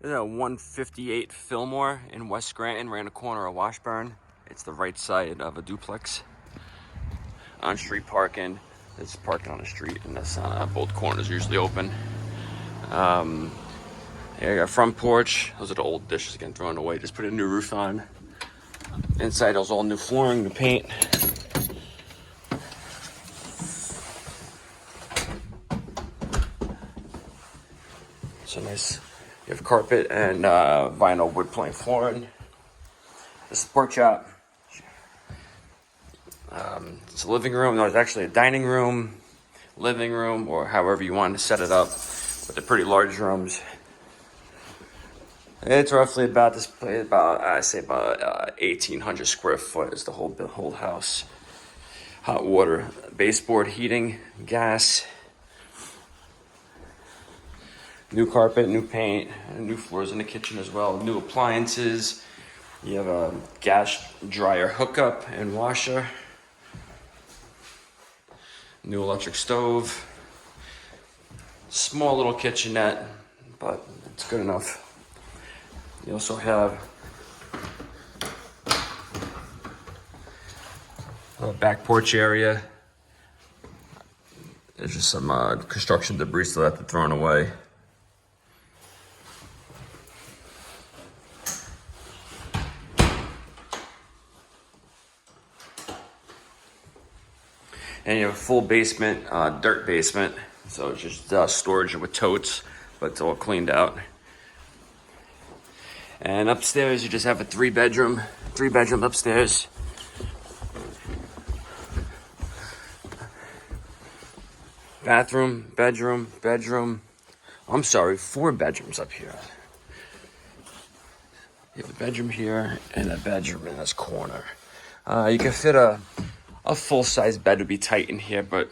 This is a 158 Fillmore in West Scranton, right in the corner of Washburn. It's the right side of a duplex. On-street parking. It's parking on the street, and that's both corners usually open. Here you got front porch. Those are the old dishes getting thrown away. Just put a new roof on. Inside, there's all new flooring, new paint. So nice. You have carpet and vinyl wood plank flooring. This is the pork chop. It's a living room. No, it's actually a dining room, living room, or however you want to set it up. But they're pretty large rooms. It's roughly about this place, about 1,800 square foot is the whole house. Hot water, baseboard heating, gas. New carpet, new paint, and new floors in the kitchen as well. New appliances. You have a gas dryer hookup and washer. New electric stove. Small little kitchenette, but it's good enough. You also have a back porch area. There's just some construction debris still have to thrown away. And you have a full basement, dirt basement. So it's just storage with totes, but it's all cleaned out. And upstairs, you just have a three bedroom upstairs. Bathroom, bedroom. I'm sorry, 4 bedrooms up here. You have a bedroom here and a bedroom in this corner. You can fit a full-size bed would be tight in here, but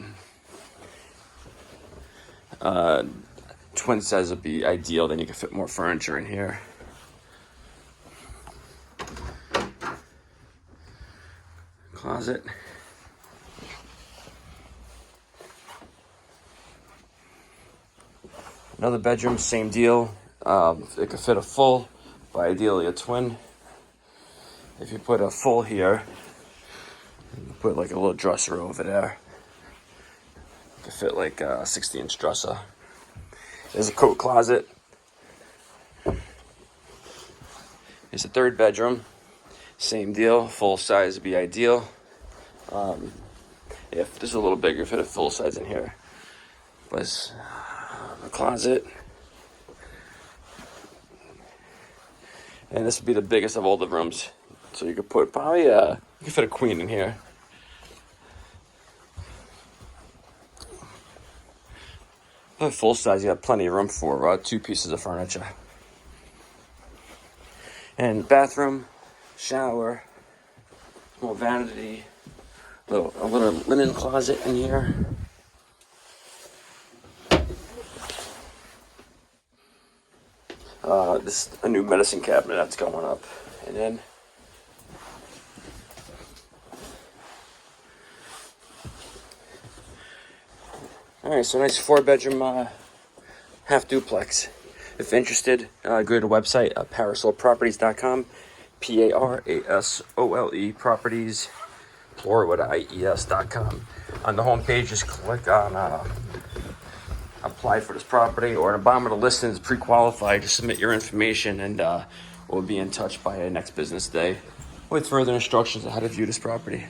twin size would be ideal. Then you can fit more furniture in here. Closet. Another bedroom, same deal. It could fit a full, but ideally a twin. If you put a full here, you put like a little dresser over there. It could fit like a 60-inch dresser. There's a coat closet. Here's a third bedroom. Same deal, full size would be ideal. If this is a little bigger, fit a full size in here. But it's a closet. And this would be the biggest of all the rooms. So you could put probably, you could fit a queen in here. But full size, you have plenty of room for 2 pieces of furniture. And bathroom, shower, small vanity, a little linen closet in here. This is a new medicine cabinet that's going up. And then alright, so nice 4-bedroom half duplex. If interested, go to the website, parasoleproperties.com, Parasole properties, or with IES.com. On the home page, just click on apply for this property, or at the bottom of the listing is pre-qualified. Just submit your information, and we'll be in touch by next business day with further instructions on how to view this property.